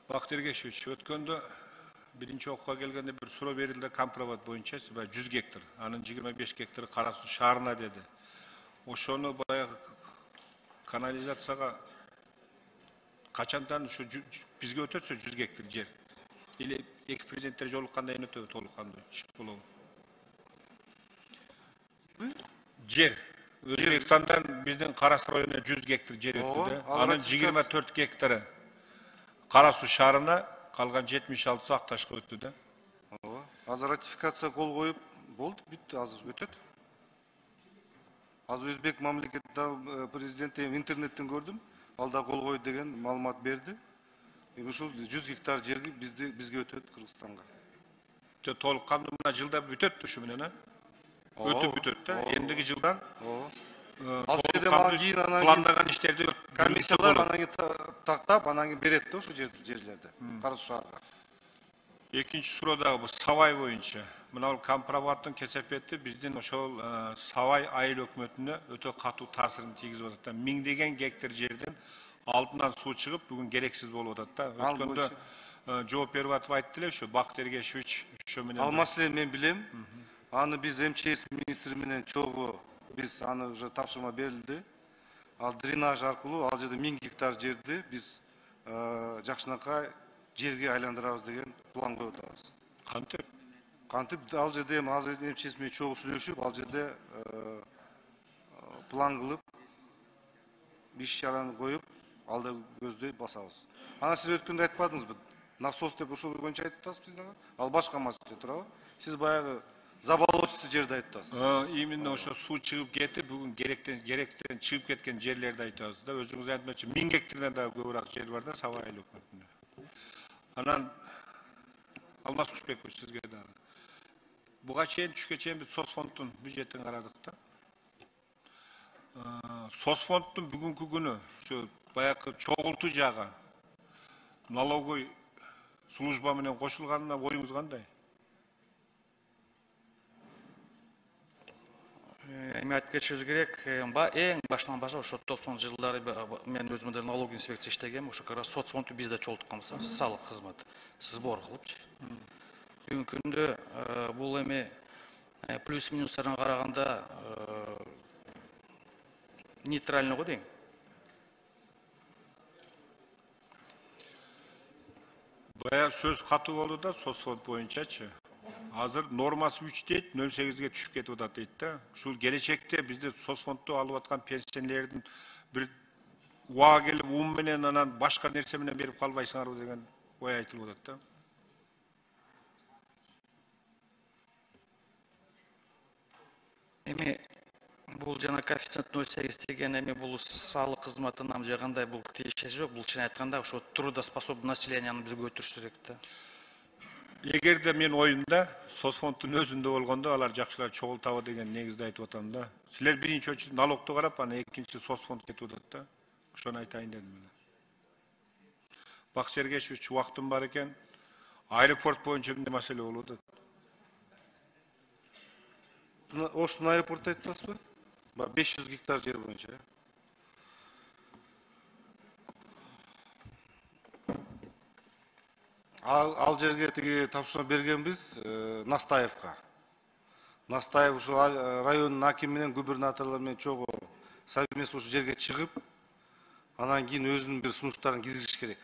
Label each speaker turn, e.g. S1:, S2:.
S1: Бактыр Ергешевич, өткөндө биринчи окууга келгенде bir суроо берилди компромат боюнча 100 гектар, анын 25 гектары Кара Суу шаарына деди. Ошону баягы канализацияга качандан ушу бизге өтөтсө 100 гектар жер. Или эки президенттер жолукканда эне өтөбү толукканда болобу? Жер. Өзбекстандан биздин Кара Суу районуна 100 гектар жер өттү да. Анын 24 гектары Кара Суу шаарына, калган 76 Акташка өттү да.
S2: Азыр ратификация кол коюп болду, бүттү, азыр өтөт. Азыр Өзбек мамлекетинин президенти интернеттен көрдүм, алда кол койду деген маалымат берди. Ушул 100 гектар жерги бизге өтөт Кыргызстанга.
S1: Толукканды мына жылда бүтөт ушу менен, а? Өтүп бүтөт да. Эндиги жылдан
S2: ал жерде мага кийин анан
S1: пландаган иштерди
S2: комиссиялар анан тактап, анан берет да ошо жерлерди Кара Суу шаарга.
S1: Экинчи суроо дагы Савай боюнча. Мына бул компроматтын кесепети биздин ошол Савай айыл өкмөтүнө өтө катуу таасирин тийгизип атат да. Миңдеген гектар жерден алдынан суу чыгып, бүгүн керексиз болуп атат да. Өткөндө жооп берип атып айтты эле ушу Бактыр Ергешевич ошо менен.
S2: Ал маселени мен билем. Аны биз МЧС министри менен чогуу биз аны уже тапшырма берилди. Ал дренаж аркылуу ал жерде 1000 гектар жерди биз жакшынакай жерге айландырабыз деген план коюп атабыз.
S1: Кантип?
S2: Кантип ал жерде эми азыр МЧС менен чогуу сүйлөшүп, ал жерде план кылып, иш-чараны коюп, алда көздөй басабыз. Ана сиз өткөндө айтпадыңызбы? Насос деп ошол боюнча айтып атасыз биз дагы. Ал башка маселе турабы? Сиз баягы заболотистый жерди айтып атасыз.
S1: Именно ошо суу чыгып кетип, бүгүн керектен чыгып кеткен жерлерди айтабыз да. Өзүңүз айтмакчы 1000 гектардан да көбүрөөк жер бар да Савай айыл өкмөтүндө. Анан Алмаз Кушбекович сизге дагы. Буга чейин түшкө чейин биз соцфонддун бюджетин карадык да. Соцфонддун бүгүнкү күнү ошо баягы чогултуу жагы налоговый служба менен кошулганына оюңуз кандай?
S3: Эми айтып кетишибиз керек, эң башынан баштап ошо 90-жылдары мен өзүм да налог инспекция иштегем, ошо как раз соцфондду бизде чогултканбыз, салык кызматы, сбор кылыпчы. Бүгүнкү күндө бул эми плюс минустарына караганда нейтральный го дейм.
S1: Бая сөз катуу болду да соцфонд боюнчачы. Азыр нормасы 3 дейт, 0,8ге түшүп кетип атат дейт да. Ушул келечекте бизде соцфонддо алып аткан пенсионерлердин бир убага келип ум менен анан башка нерсе менен берип калбайсыңарбы деген ой айтылып атат да.
S3: Эми бул жана коэффициент 0,8 деген эми бул салык кызматынан же кандай бул тиешеси жок. Бул чын айтканда ошо трудоспособный населенияны бизге өтүрүш керек да.
S1: Эгерде мен оюмда соцфонддун өзүндө болгондо алар жакшылап чогултабы деген негизде айтып атам да. Силер биринчи очередь налогду карап, анан экинчи соцфонд кетип атат да. Ошону айтайын дедим эле. Бактыр Ергешевич, убактым бар экен. Аэропорт боюнча эмне маселе болуп атат?
S2: Оштун аэропорту айтып атасызбы? 500 гектар жер боюнча. Ал жерге тиги тапшырма бергенбиз Настаевка. Настаев ушул райондун акими менен губернаторлор менен чогуу совместно ушул жерге чыгып, анан кийин өзүнүн бир сунуштарын киргизиш керек.